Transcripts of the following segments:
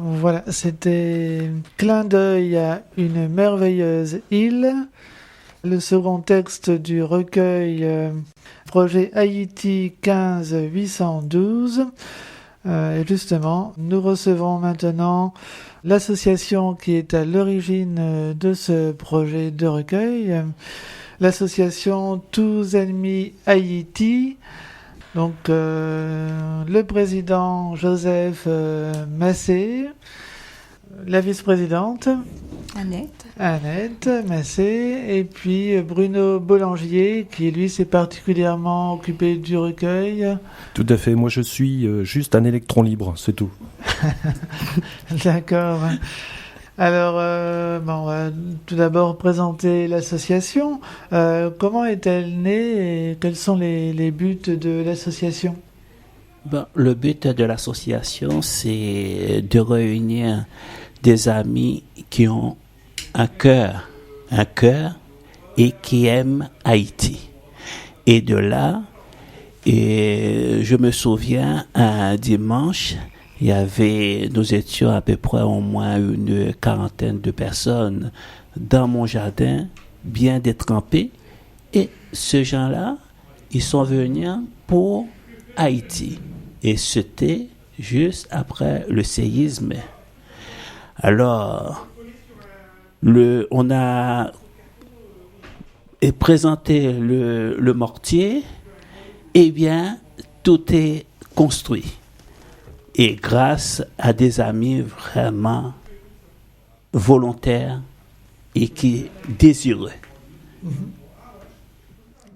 Voilà, c'était Clin d'œil à une merveilleuse île. Le second texte du recueil Projet Haïti 15 812. Et justement, nous recevons maintenant l'association qui est à l'origine de ce projet de recueil, l'association Tous Ennemis Haïti. Donc, le président Joseph Massé, la vice-présidente Annette Massé, et puis Bruno Bollangier, qui lui s'est particulièrement occupé du recueil. Tout à fait, moi je suis juste un électron libre, c'est tout. D'accord. Alors, on va tout d'abord présenter l'association. Comment est-elle née et quels sont les buts de l'association ? Le but de l'association, c'est de réunir des amis qui ont un cœur et qui aiment Haïti. Et de là, je me souviens, un dimanche, nous étions à peu près au moins une quarantaine de personnes dans mon jardin, bien détrempés. Et ces gens-là, ils sont venus pour Haïti. Et c'était juste après le séisme. Alors, on a présenté le mortier. Eh bien, tout est construit. Et grâce à des amis vraiment volontaires et qui désireux.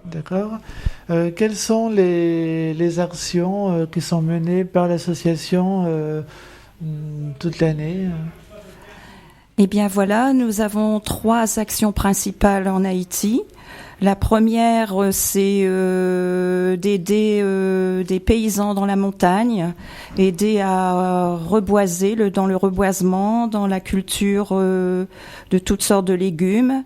D'accord. Quelles sont les actions qui sont menées par l'association toute l'année ? Eh bien voilà, nous avons 3 actions principales en Haïti. La première, c'est d'aider des paysans dans la montagne, aider à reboiser, dans le reboisement, dans la culture de toutes sortes de légumes.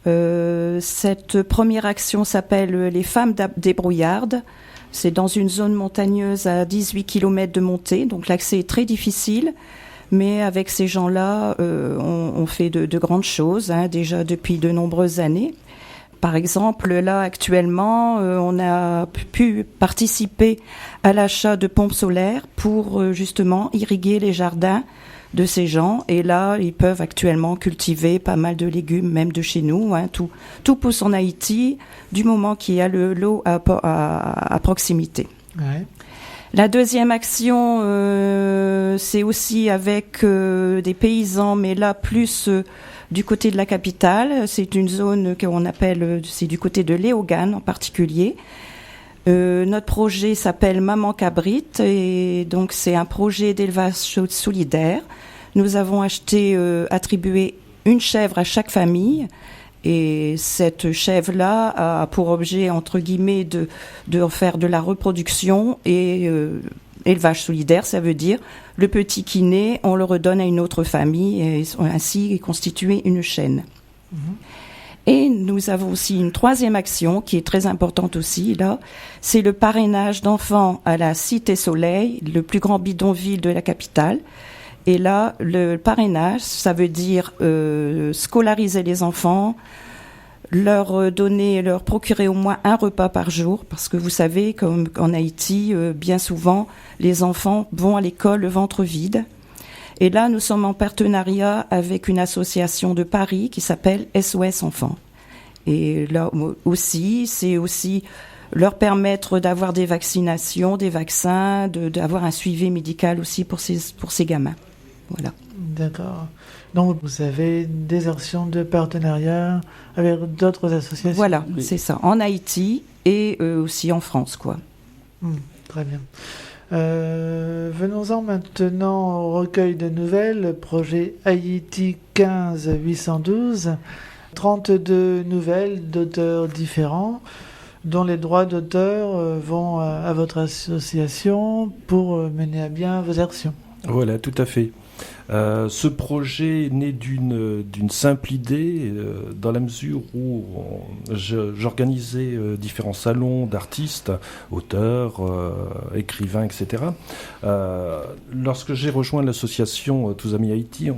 Cette première action s'appelle les femmes débrouillardes. C'est dans une zone montagneuse à 18 km de montée, donc l'accès est très difficile. Mais avec ces gens-là, on fait de grandes choses, déjà depuis de nombreuses années. Par exemple, là, actuellement, on a pu participer à l'achat de pompes solaires pour justement irriguer les jardins de ces gens. Et là, ils peuvent actuellement cultiver pas mal de légumes, même de chez nous. Tout pousse en Haïti, du moment qu'il y a l'eau à proximité. Ouais. La deuxième action, c'est aussi avec des paysans, mais là, plus du côté de la capitale. C'est une zone qu'on appelle, c'est du côté de Léogane en particulier. Notre projet s'appelle Maman Cabrite et donc c'est un projet d'élevage solidaire. Nous avons attribué une chèvre à chaque famille et cette chèvre-là a pour objet, entre guillemets, de faire de la reproduction et élevage solidaire, ça veut dire le petit qui naît, on le redonne à une autre famille et ainsi constituer une chaîne. Mmh. Et nous avons aussi une troisième action qui est très importante aussi, là, c'est le parrainage d'enfants à la Cité Soleil, le plus grand bidonville de la capitale. Et là, le parrainage, ça veut dire scolariser les enfants, leur procurer au moins un repas par jour, parce que vous savez, comme en Haïti, bien souvent, les enfants vont à l'école le ventre vide. Et là, nous sommes en partenariat avec une association de Paris qui s'appelle SOS Enfants. Et là aussi, c'est aussi leur permettre d'avoir des vaccinations, des vaccins, d'avoir un suivi médical aussi pour ces gamins. Voilà. D'accord. Donc, vous avez des actions de partenariat avec d'autres associations. Voilà, oui. C'est ça. En Haïti et aussi en France, quoi. Très bien. Venons-en maintenant au recueil de nouvelles, projet Haïti 15 812. 32 nouvelles d'auteurs différents dont les droits d'auteur vont à votre association pour mener à bien vos actions. Voilà, tout à fait. Ce projet est né d'une simple idée, dans la mesure où j'organisais différents salons d'artistes, auteurs, écrivains, etc. Lorsque j'ai rejoint l'association Tous Amis Haïti,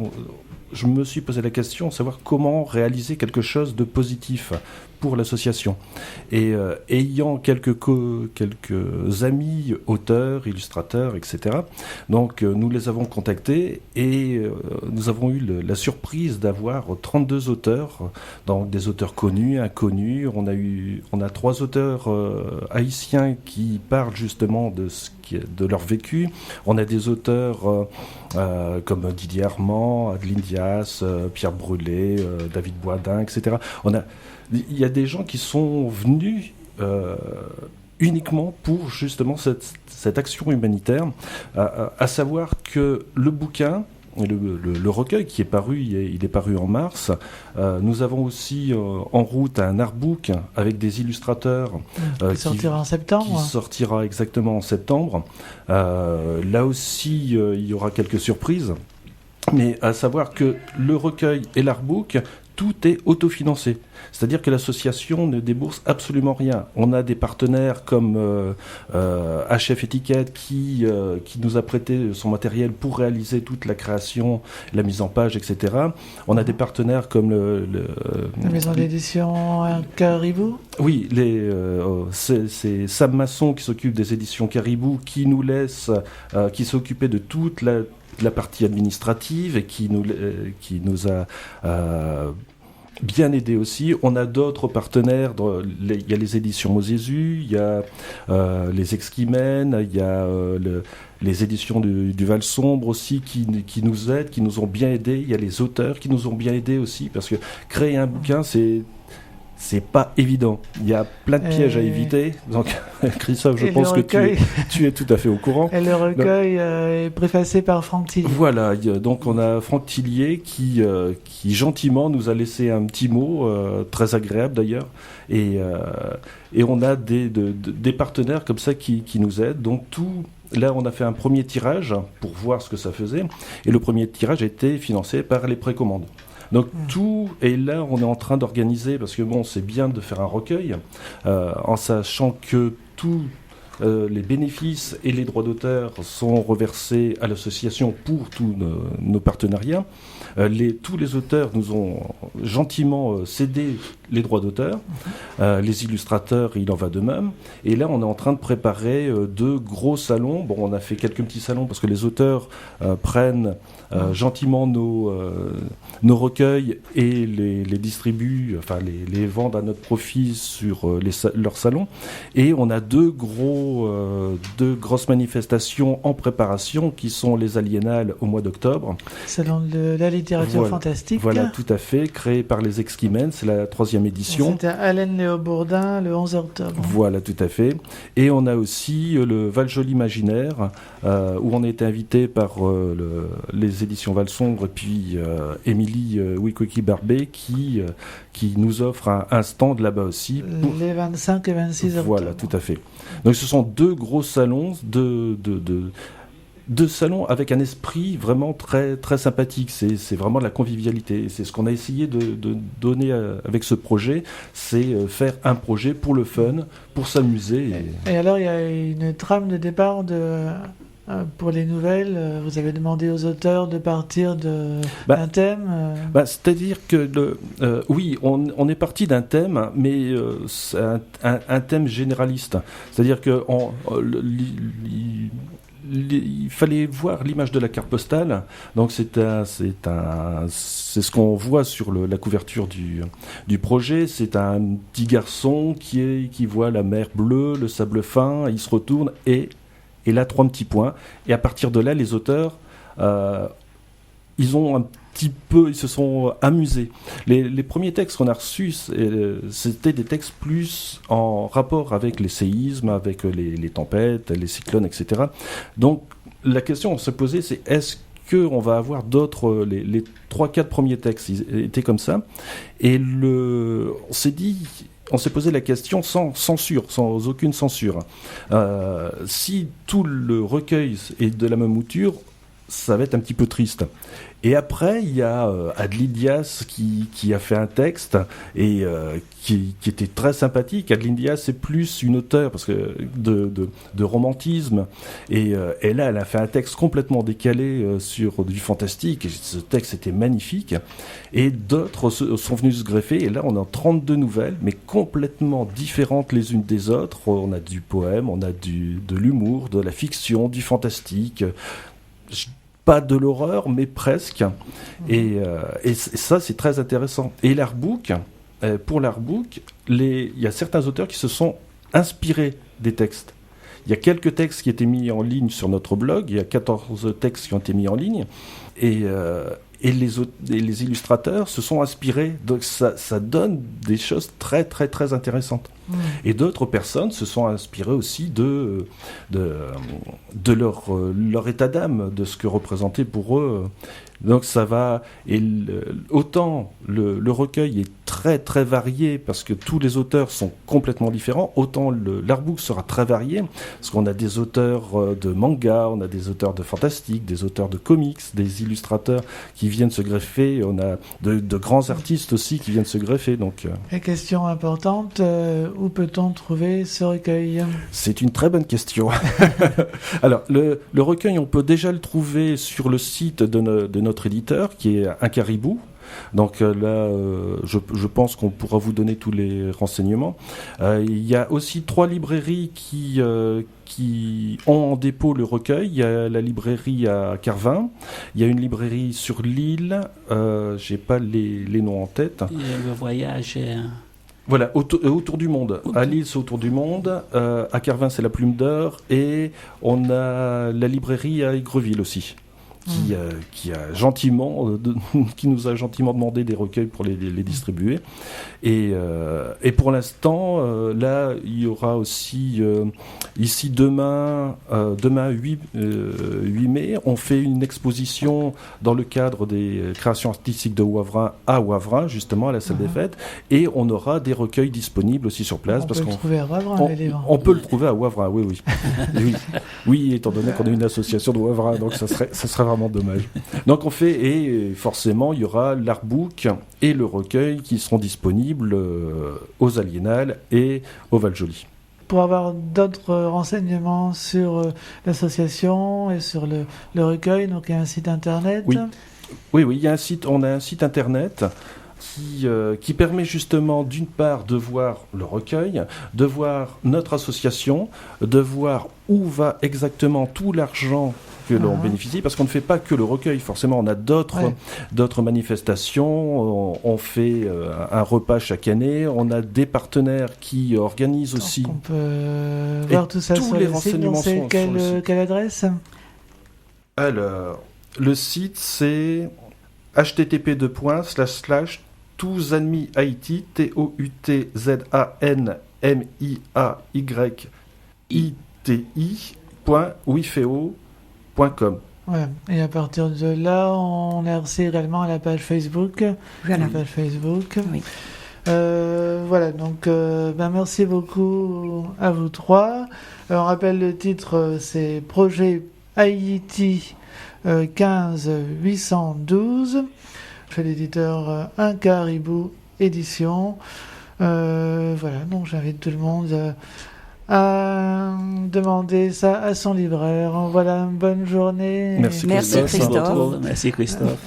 je me suis posé la question de savoir comment réaliser quelque chose de positif pour l'association. Et ayant quelques amis, auteurs, illustrateurs, etc., donc nous les avons contactés et nous avons eu la surprise d'avoir 32 auteurs, donc des auteurs connus, inconnus. On a 3 auteurs haïtiens qui parlent justement de leur vécu. On a des auteurs comme Didier Armand, Adeline Dias, Pierre Brûlé, David Boisdin, etc. Il y a des gens qui sont venus uniquement pour justement cette action humanitaire, à savoir que le bouquin, le recueil qui est paru, il est paru en mars. Nous avons aussi en route un artbook avec des illustrateurs qui sortira en septembre. Qui sortira exactement en septembre. Là aussi, il y aura quelques surprises. Mais à savoir que le recueil et l'artbook, tout est autofinancé. C'est-à-dire que l'association ne débourse absolument rien. On a des partenaires comme HF Étiquette qui nous a prêté son matériel pour réaliser toute la création, la mise en page, etc. On a des partenaires comme la maison d'édition Caribou. Oui, c'est Sam Masson qui s'occupe des éditions Caribou, qui nous laisse, qui s'occupait de toute la partie administrative et qui nous a bien aidé aussi. On a d'autres partenaires, il y a les éditions Mosésu, il y a les Exquimènes, il y a les éditions du Val Sombre aussi qui nous aident, qui nous ont bien aidés. Il y a les auteurs qui nous ont bien aidés aussi, parce que créer un bouquin, c'est pas évident. Il y a plein de pièges à éviter. Donc, Christophe, je pense que tu es tout à fait au courant. Et le recueil est préfacé par Franck Tillier. Voilà. Donc, on a Franck Tillier qui gentiment nous a laissé un petit mot, très agréable d'ailleurs. Et on a des partenaires comme ça qui nous aident. Donc, là, on a fait un premier tirage pour voir ce que ça faisait. Et le premier tirage a été financé par les précommandes. Donc et là on est en train d'organiser, parce que bon, c'est bien de faire un recueil, en sachant que tous les bénéfices et les droits d'auteur sont reversés à l'association pour tous nos partenariats. Tous les auteurs nous ont gentiment cédé les droits d'auteur. Les illustrateurs, il en va de même. Et là, on est en train de préparer 2 gros salons. Bon, on a fait quelques petits salons parce que les auteurs prennent gentiment nos recueils et les distribuent, enfin les vendent à notre profit sur leurs salons. Et on a 2 grosses manifestations en préparation qui sont les Aliénales au mois d'octobre. Salon de la littérature fantastique. Voilà, tout à fait, créé par les Exquimènes, c'est la 3e édition. C'était Alain Léo Bourdin le 11 octobre. Voilà, tout à fait. Et on a aussi le Val-Joli Imaginaire, où on a été invité par les éditions Val-Sombre et puis Émilie Wikoki-Barbet qui nous offre un stand là-bas aussi. Les 25 et 26 octobre. Voilà, tout à fait. Donc ce sont 2 gros salons, deux salons avec un esprit vraiment très, très sympathique. C'est vraiment de la convivialité. C'est ce qu'on a essayé de donner avec ce projet, c'est faire un projet pour le fun, pour s'amuser. Et alors, il y a une trame de départ pour les nouvelles. Vous avez demandé aux auteurs de partir d'un thème. C'est-à-dire que oui, on est parti d'un thème, mais c'est un thème généraliste. C'est-à-dire que il fallait voir l'image de la carte postale. Donc c'est ce qu'on voit sur la couverture du projet. C'est un petit garçon qui voit la mer bleue, le sable fin, il se retourne et là 3 petits points. Et à partir de là, les auteurs, ils se sont amusés. Les premiers textes qu'on a reçus, c'était des textes plus en rapport avec les séismes, avec les tempêtes, les cyclones, etc. Donc la question qu'on se posait, c'est est-ce qu'on va avoir d'autres... Les 3-4 premiers textes ils étaient comme ça. Et on s'est posé la question sans censure, sans aucune censure. Si tout le recueil est de la même mouture, ça va être un petit peu triste. Et après, il y a Adeline Diaz qui a fait un texte et qui était très sympathique. Adeline Diaz, c'est plus une auteure parce que de romantisme. Et là, elle a fait un texte complètement décalé sur du fantastique. Et ce texte était magnifique. Et d'autres sont venus se greffer. Et là, on a 32 nouvelles, mais complètement différentes les unes des autres. On a du poème, on a de l'humour, de la fiction, du fantastique. Pas de l'horreur, mais presque. Et ça, c'est très intéressant. Et l'artbook, pour l'artbook, il y a certains auteurs qui se sont inspirés des textes. Il y a quelques textes qui étaient mis en ligne sur notre blog. Il y a 14 textes qui ont été mis en ligne. Et les illustrateurs se sont inspirés. Donc ça donne des choses très, très, très intéressantes. Et d'autres personnes se sont inspirées aussi de leur état d'âme, de ce que représentait pour eux. Donc ça va... Et autant le recueil est très très varié parce que tous les auteurs sont complètement différents, autant l'artbook sera très varié parce qu'on a des auteurs de manga, on a des auteurs de fantastique, des auteurs de comics, des illustrateurs qui viennent se greffer, on a de grands artistes aussi qui viennent se greffer. Donc, Et question importante, où peut-on trouver ce recueil ? C'est une très bonne question. Alors, le recueil, on peut déjà le trouver sur le site de notre éditeur, qui est Un Caribou. Donc là, je pense qu'on pourra vous donner tous les renseignements. Il y a aussi 3 librairies qui ont en dépôt le recueil. Il y a la librairie à Carvin, il y a une librairie sur l'île, j'ai pas les noms en tête. Le voyage... Voilà, autour du monde. À Lille, c'est autour du monde. À Carvin, c'est la Plume d'Or. Et on a la librairie à Aigreville aussi, qui nous a gentiment demandé des recueils pour les distribuer. Et pour l'instant, là, il y aura aussi ici demain 8 mai, on fait une exposition dans le cadre des créations artistiques de Wavrin à Wavrin, justement à la salle des fêtes, et on aura des recueils disponibles aussi sur place. On peut le trouver à Wavrin, les livres. On peut le trouver à Wavrin, oui. Oui, étant donné qu'on est une association de Wavrin, donc ça serait vraiment dommage. Donc on fait, et forcément, il y aura l'artbook et le recueil qui seront disponibles aux Aliénales et au Val-Joli. Pour avoir d'autres renseignements sur l'association et sur le recueil, donc il y a un site internet. Oui, il y a on a un site internet qui permet justement d'une part de voir le recueil, de voir notre association, de voir où va exactement tout l'argent que l'on bénéficie, parce qu'on ne fait pas que le recueil, forcément on a d'autres manifestations, on fait un repas chaque année, on a des partenaires qui organisent aussi. On peut voir tout ça sur les le renseignements site. sont sur le site. Quelle adresse ? Alors, le site c'est http://toutzanmihaïti toutzanmihaïti.wifeo.com. Ouais. Et à partir de là, on a accès également à la page Facebook. Voilà. La page Facebook. Oui. Voilà, donc merci beaucoup à vous trois. On rappelle le titre, c'est Projet Haïti 15-812, chez l'éditeur Un Caribou Édition. Voilà, donc j'invite tout le monde à demander ça à son libraire. Voilà, une bonne journée. Merci Christophe. Merci Christophe.